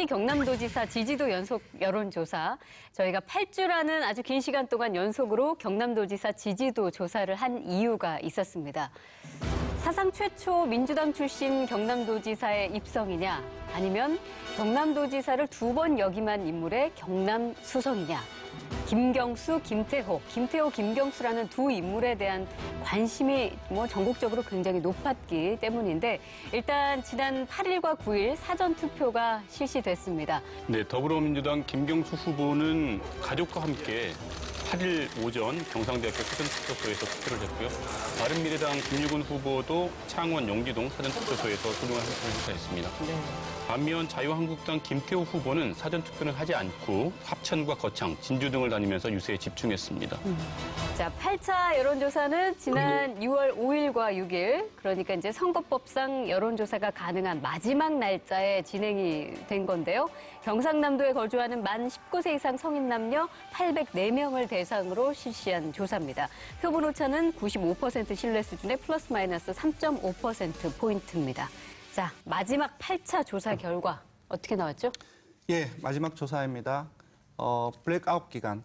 경남도지사 지지도 연속 여론조사. 저희가 8주라는 아주 긴 시간 동안 연속으로 경남도지사 지지도 조사를 한 이유가 있었습니다. 사상 최초 민주당 출신 경남도지사의 입성이냐, 아니면 경남도지사를 2번 역임한 인물의 경남수성이냐. 김경수, 김태호, 김경수라는 두 인물에 대한 관심이 전국적으로 굉장히 높았기 때문인데, 일단 지난 8일과 9일 사전투표가 실시됐습니다. 네, 더불어민주당 김경수 후보는 가족과 함께 8일 오전 경상대학교 사전투표소에서 투표를 했고요. 바른미래당 김유근 후보도 창원 용기동 사전투표소에서 소중한 투표를 행사했습니다. 네. 반면 자유한국당 김태호 후보는 사전투표는 하지 않고 합천과 거창, 진주 등을 다니면서 유세에 집중했습니다. 자, 8차 여론조사는 지난 6월 5일과 6일, 그러니까 이제 선거법상 여론조사가 가능한 마지막 날짜에 진행이 된 건데요. 경상남도에 거주하는 만 19세 이상 성인 남녀 804명을 대상으로 실시한 조사입니다. 표본 오차는 95% 신뢰 수준의 플러스 마이너스 3.5%포인트입니다. 자, 마지막 8차 조사 결과 어떻게 나왔죠? 예, 마지막 조사입니다. 블랙아웃 기간,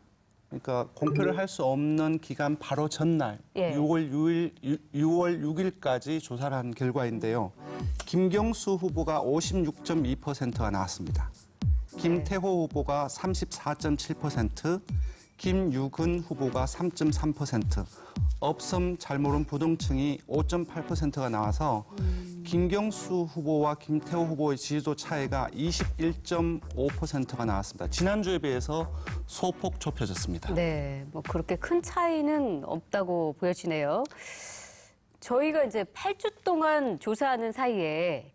그러니까 공표를 할 수 없는 기간 바로 전날, 예. 6월 6일까지 조사를 한 결과인데요. 김경수 후보가 56.2%가 나왔습니다. 김태호 후보가 34.7%, 김유근 후보가 3.3%, 업섬 잘 모른 부동층이 5.8%가 나와서 김경수 후보와 김태호 후보의 지지도 차이가 21.5%가 나왔습니다. 지난주에 비해서 소폭 좁혀졌습니다. 네, 그렇게 큰 차이는 없다고 보여지네요. 저희가 이제 8주 동안 조사하는 사이에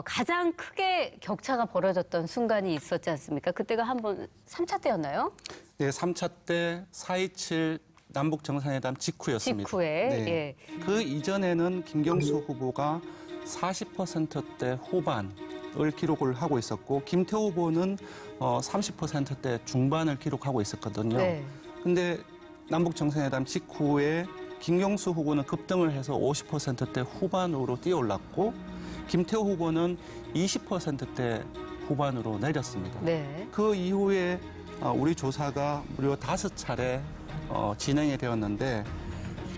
가장 크게 격차가 벌어졌던 순간이 있었지 않습니까? 그때가 한번 3차 때였나요? 네, 3차 때 4.27 남북 정상회담 직후였습니다. 직후에. 네. 예. 그 이전에는 김경수 후보가 40%대 후반을 기록을 하고 있었고, 김태호 후보는 30%대 중반을 기록하고 있었거든요. 네. 근데 남북 정상회담 직후에 김경수 후보는 급등을 해서 50%대 후반으로 뛰어올랐고, 김태호 후보는 20%대 후반으로 내렸습니다. 네. 그 이후에 우리 조사가 무려 5차례 진행이 되었는데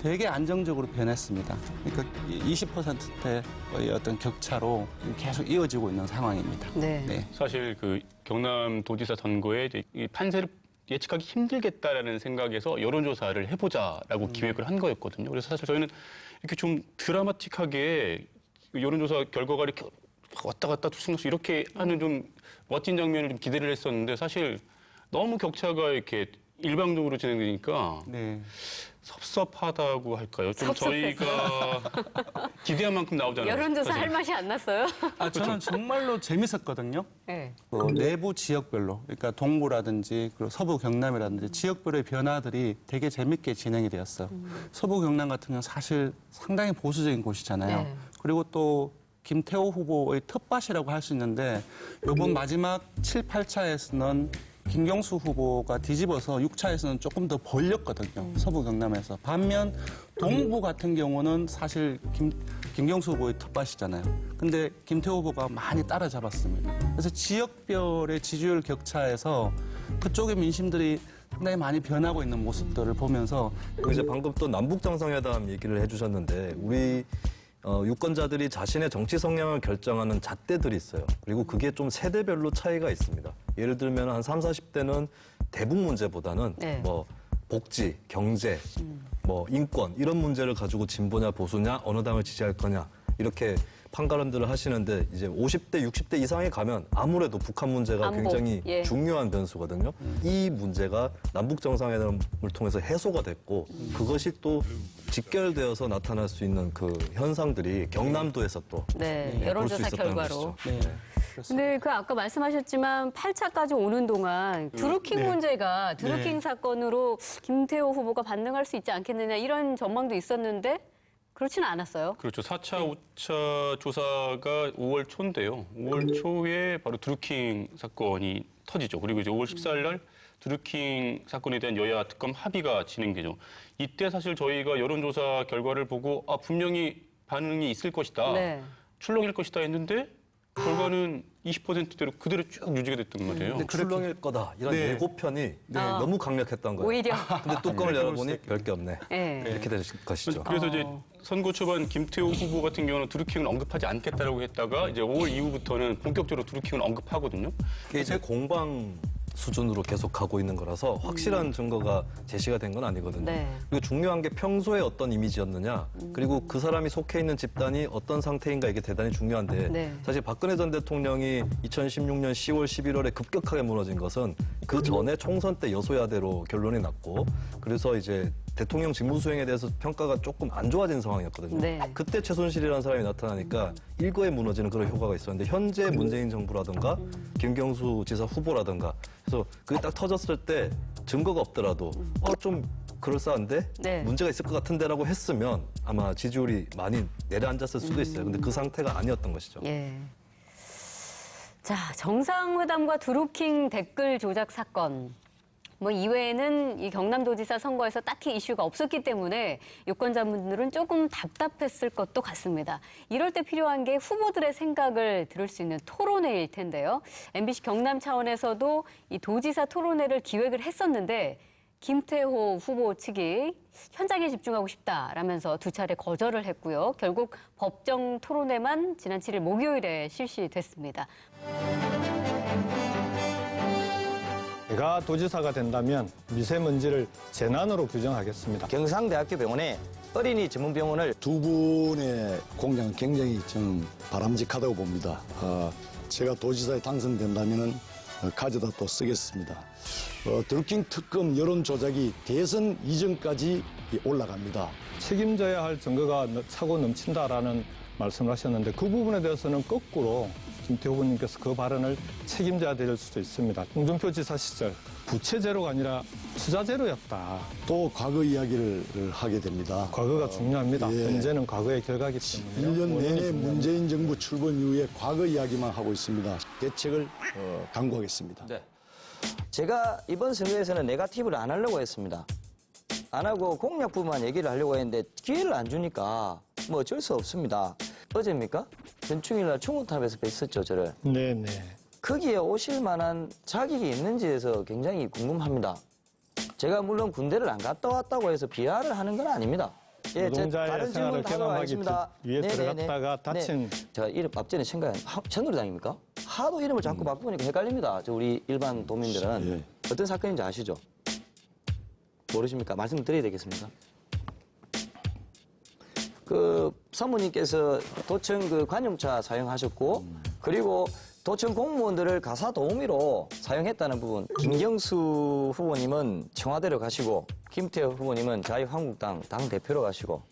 되게 안정적으로 변했습니다. 그러니까 20%대의 어떤 격차로 계속 이어지고 있는 상황입니다. 네. 네. 사실 그 경남도지사 선거에 이 판세를 예측하기 힘들겠다라는 생각에서 여론조사를 해보자라고 기획을 한 거였거든요. 그래서 사실 저희는 이렇게 좀 드라마틱하게 여론조사 결과가 이렇게 왔다 갔다 투승수 이렇게 하는 좀 멋진 장면을 좀 기대를 했었는데, 사실 너무 격차가 이렇게 일방적으로 진행되니까 네. 섭섭하다고 할까요? 좀 저희가 기대한 만큼 나오지 않아요. 여론조사 사실. 할 맛이 안 났어요? 저는 정말로 재밌었거든요. 네. 내부 지역별로, 그러니까 동부라든지 그리고 서부 경남이라든지 지역별의 변화들이 되게 재밌게 진행이 되었어요. 서부 경남 같은 경우는 사실 상당히 보수적인 곳이잖아요. 네. 그리고 또 김태호 후보의 텃밭이라고 할 수 있는데, 이번 마지막 7, 8차에서는 김경수 후보가 뒤집어서 6차에서는 조금 더 벌렸거든요. 서부 경남에서. 반면 동부 같은 경우는 사실 김경수 후보의 텃밭이잖아요. 근데 김태호 후보가 많이 따라잡았습니다. 그래서 지역별의 지지율 격차에서 그쪽의 민심들이 상당히 많이 변하고 있는 모습들을 보면서, 이제 방금 또 남북 정상회담 얘기를 해주셨는데, 우리 유권자들이 자신의 정치 성향을 결정하는 잣대들이 있어요. 그리고 그게 좀 세대별로 차이가 있습니다. 예를 들면 한 30, 40대는 대북 문제보다는 네. 복지, 경제, 인권 이런 문제를 가지고 진보냐 보수냐 어느 당을 지지할 거냐 이렇게 판가름들을 하시는데, 이제 50대, 60대 이상에 가면 아무래도 북한 문제가 굉장히 중요한 변수거든요. 이 문제가 남북 정상회담을 통해서 해소가 됐고, 그것이 또 직결되어서 나타날 수 있는 그 현상들이 경남도에서 또 여론조사 결과로. 근데 아까 말씀하셨지만 8차까지 오는 동안 드루킹 문제가 드루킹 사건으로 김태호 후보가 반등할 수 있지 않겠느냐 이런 전망도 있었는데 그렇지는 않았어요. 그렇죠. 4차, 5차 조사가 5월 초인데요. 5월 초에 바로 드루킹 사건이 터지죠. 그리고 이제 5월 14일 날 드루킹 사건에 대한 여야 특검 합의가 진행되죠. 이때 사실 저희가 여론조사 결과를 보고 분명히 반응이 있을 것이다. 네. 출렁일 것이다 했는데 결과는 20%대로 그대로 쭉 유지가 됐던 거예요. 출렁일 거다 이런 네. 예고편이 너무 강력했던 거예요. 오히려. 근데 뚜껑을 열어보니 별게 없네. 네. 이렇게 될 것이죠. 그래서 이제 선거 초반 김태호 후보 같은 경우는 드루킹을 언급하지 않겠다라고 했다가 이제 5월 이후부터는 본격적으로 드루킹을 언급하거든요. 이게 이제 공방 수준으로 계속 가고 있는 거라서 확실한 증거가 제시가 된 건 아니거든요. 네. 그리고 중요한 게 평소에 어떤 이미지였느냐, 그리고 그 사람이 속해 있는 집단이 어떤 상태인가 이게 대단히 중요한데 네. 사실 박근혜 전 대통령이 2016년 10월, 11월에 급격하게 무너진 것은 그 전에 총선 때 여소야대로 결론이 났고 그래서 이제 대통령 직무 수행에 대해서 평가가 조금 안 좋아진 상황이었거든요. 네. 그때 최순실이라는 사람이 나타나니까 일거에 무너지는 그런 효과가 있었는데 현재 문재인 정부라든가 김경수 지사 후보라든가 그래서 그게 딱 터졌을 때 증거가 없더라도 좀 그럴싸한데 네. 문제가 있을 것 같은데라고 했으면 아마 지지율이 많이 내려앉았을 수도 있어요. 근데 그 상태가 아니었던 것이죠. 예. 자, 정상회담과 드루킹 댓글 조작 사건. 뭐 이외에는 이 경남도지사 선거에서 딱히 이슈가 없었기 때문에 유권자분들은 조금 답답했을 것도 같습니다. 이럴 때 필요한 게 후보들의 생각을 들을 수 있는 토론회일 텐데요. MBC 경남 차원에서도 이 도지사 토론회를 기획을 했었는데 김태호 후보 측이 현장에 집중하고 싶다라면서 두 차례 거절을 했고요. 결국 법정 토론회만 지난 7일 목요일에 실시됐습니다. 제가 도지사가 된다면 미세먼지를 재난으로 규정하겠습니다. 경상대학교 병원에 어린이 전문병원을 두 분의 공약은 굉장히 좀 바람직하다고 봅니다. 제가 도지사에 당선된다면 가져다 또 쓰겠습니다. 드루킹 특검 여론 조작이 대선 이전까지 올라갑니다. 책임져야 할 증거가 차고 넘친다라는 말씀을 하셨는데 그 부분에 대해서는 거꾸로 김태호 후보님께서 그 발언을 책임져야 될 수도 있습니다. 홍준표 지사 시절 부채 제로가 아니라 투자 제로였다. 또 과거 이야기를 하게 됩니다. 과거가 중요합니다. 예. 현재는 과거의 결과이기 때문에 1년 내내 문재인 정부 출범 이후에 과거 이야기만 하고 있습니다. 대책을 강구하겠습니다. 네. 제가 이번 선거에서는 네거티브를 안 하려고 했습니다. 안 하고 공약부만 얘기를 하려고 했는데 기회를 안 주니까 뭐 어쩔 수 없습니다. 어제입니까? 전충일날 충무탑에서 뵀었죠, 저를. 네네. 거기에 오실 만한 자격이 있는지에서 굉장히 궁금합니다. 제가 물론 군대를 안 갔다 왔다고 해서 비하를 하는 건 아닙니다. 예, 노동자의 생활을 경험하기 하겠습니다. 위해 네네네. 들어갔다가 다친 제가 이름 앞전에 생각 새누리당입니까? 하도 이름을 자꾸 바꾸니까 헷갈립니다. 저 우리 일반 도민들은 예. 어떤 사건인지 아시죠? 모르십니까? 말씀드려야 되겠습니까? 그 사모님께서 도청 그 관용차 사용하셨고 그리고 도청 공무원들을 가사 도우미로 사용했다는 부분. 김경수 후보님은 청와대로 가시고 김태호 후보님은 자유한국당 당대표로 가시고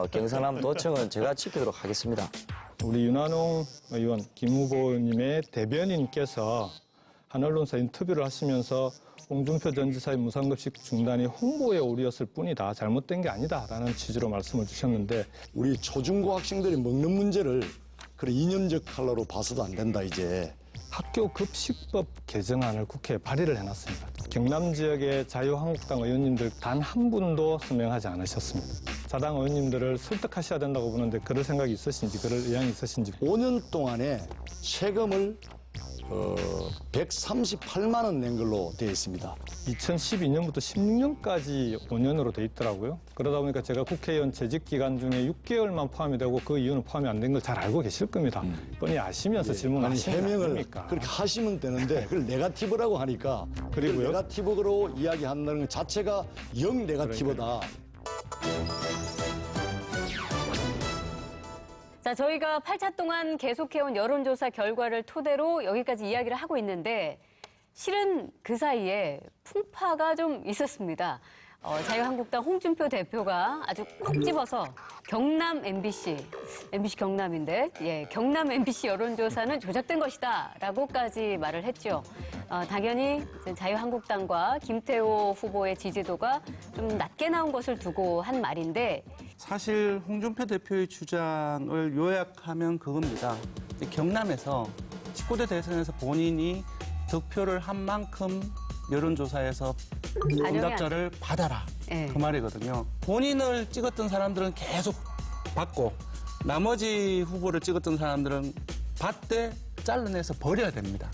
경상남 도청은 제가 지키도록 하겠습니다. 우리 윤한홍 의원, 김 후보님의 대변인께서 한 언론사 인터뷰를 하시면서 홍준표 전 지사의 무상급식 중단이 홍보의 오류였을 뿐이다. 잘못된 게 아니다라는 취지로 말씀을 주셨는데 우리 초중고 학생들이 먹는 문제를 그런 이념적 칼라로 봐서도 안 된다, 이제. 학교 급식법 개정안을 국회에 발의를 해놨습니다. 경남 지역의 자유한국당 의원님들 단 한 분도 서명하지 않으셨습니다. 자당 의원님들을 설득하셔야 된다고 보는데 그럴 생각이 있으신지 그럴 의향이 있으신지. 5년 동안에 세금을 138만 원 낸 걸로 되어 있습니다. 2012년부터 16년까지 5년으로 돼 있더라고요. 그러다 보니까 제가 국회의원 재직 기간 중에 6개월만 포함이 되고 그 이유는 포함이 안 된 걸 잘 알고 계실 겁니다. 뻔히 아시면서 아니, 질문하시는 거 해명을 아닙니까? 그렇게 하시면 되는데 그걸 네거티브라고 하니까 그리고요? 네거티브로 이야기한다는 것 자체가 영 네거티브다. 자, 저희가 8차 동안 계속해온 여론조사 결과를 토대로 여기까지 이야기를 하고 있는데 실은 그 사이에 풍파가 좀 있었습니다. 자유한국당 홍준표 대표가 아주 콕 집어서 경남 MBC 경남인데, 경남 MBC 여론조사는 조작된 것이다 라고까지 말을 했죠. 당연히 자유한국당과 김태호 후보의 지지도가 좀 낮게 나온 것을 두고 한 말인데 사실 홍준표 대표의 주장을 요약하면 그겁니다. 경남에서 19대 대선에서 본인이 득표를 한 만큼 여론조사에서 응답자를 받아라. 네. 그 말이거든요. 본인을 찍었던 사람들은 계속 받고 나머지 후보를 찍었던 사람들은 밭대 잘라내서 버려야 됩니다.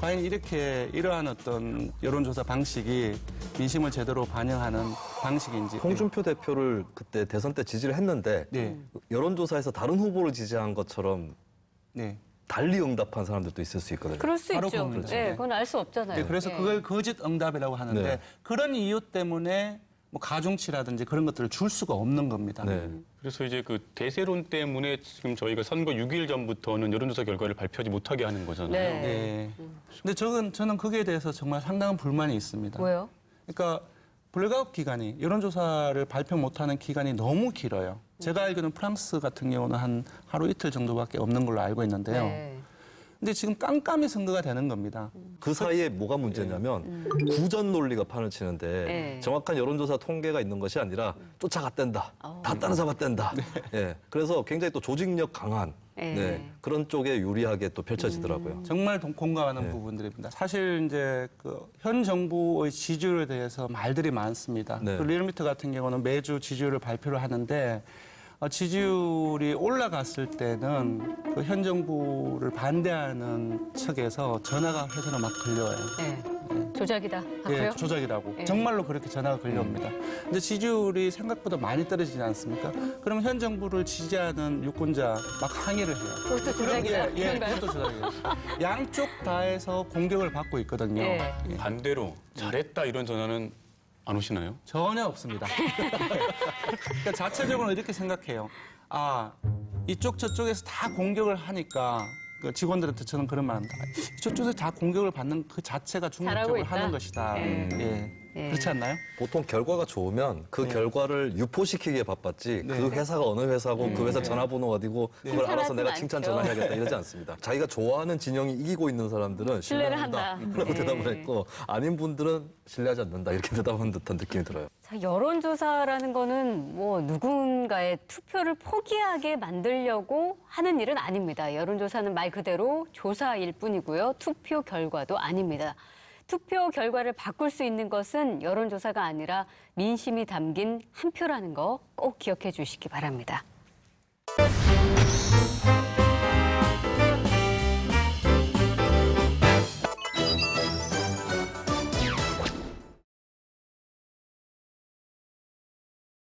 과연 이러한 어떤 여론조사 방식이 민심을 제대로 반영하는 방식인지. 홍준표 대표를 그때 대선 때 지지를 했는데 네. 여론조사에서 다른 후보를 지지한 것처럼 네. 달리 응답한 사람들도 있을 수 있거든요. 그럴 수 바로 있죠. 그겁니다. 네, 그건 알 수 없잖아요. 네, 그래서 예. 그걸 거짓 응답이라고 하는데 네. 그런 이유 때문에 뭐 가중치라든지 그런 것들을 줄 수가 없는 겁니다. 네. 그래서 이제 그 대세론 때문에 지금 저희가 선거 6일 전부터는 여론조사 결과를 발표하지 못하게 하는 거잖아요. 네. 네. 근데 저는 거기에 대해서 정말 상당한 불만이 있습니다. 왜요? 그러니까 블랙아웃 기간이 여론조사를 발표 못하는 기간이 너무 길어요. 제가 알기로는 프랑스 같은 경우는 한 하루 이틀 정도밖에 없는 걸로 알고 있는데요. 네. 근데 지금 깜깜이 선거가 되는 겁니다. 그 사이에 뭐가 문제냐면 구전 논리가 판을 치는데 네. 정확한 여론조사 통계가 있는 것이 아니라 쫓아갔댄다. 다 따라잡았댄다. 예. 그래서 굉장히 또 조직력 강한 네. 네. 그런 쪽에 유리하게 또 펼쳐지더라고요. 정말 공감하는 네. 부분들입니다. 사실 이제 그 현 정부의 지지율에 대해서 말들이 많습니다. 네. 그 리얼미터 같은 경우는 매주 지지율을 발표를 하는데 지지율이 올라갔을 때는 그 현 정부를 반대하는 측에서 전화가 회사로 막 걸려와요. 네. 조작이다 하고요. 예, 조작이라고. 예. 정말로 그렇게 전화가 걸려옵니다. 근데 지지율이 생각보다 많이 떨어지지 않습니까? 그럼 현 정부를 지지하는 유권자 막 항의를 해요. 그것도 조작이다. 예, 그런가요? 그것도 조작이에요. 양쪽 다에서 공격을 받고 있거든요. 예. 반대로 잘했다 이런 전화는 안 오시나요? 전혀 없습니다. 그러니까 자체적으로 이렇게 생각해요. 아, 이쪽 저쪽에서 다 공격을 하니까 그 직원들한테 저는 그런 말 합니다. 저쪽에서 다 공격을 받는 그 자체가 잘하고 중립적으로 있다. 하는 것이다. 예. 예. 그렇지 않나요? 보통 결과가 좋으면 그 결과를 유포시키기에 바빴지 네. 그 회사가 어느 회사고 그 회사 전화번호 어디고 그걸 알아서 생각하진 내가 칭찬 않죠. 전화해야겠다 이러지 않습니다. 자기가 좋아하는 진영이 이기고 있는 사람들은 신뢰를 신뢰한다 한다. 라고 네. 대답을 했고 아닌 분들은 신뢰하지 않는다 이렇게 대답한 듯한 느낌이 들어요. 자, 여론조사라는 거는 뭐 누군가의 투표를 포기하게 만들려고 하는 일은 아닙니다. 여론조사는 말 그대로 조사일 뿐이고요. 투표 결과도 아닙니다. 투표 결과를 바꿀 수 있는 것은 여론조사가 아니라 민심이 담긴 한 표라는 거 꼭 기억해 주시기 바랍니다.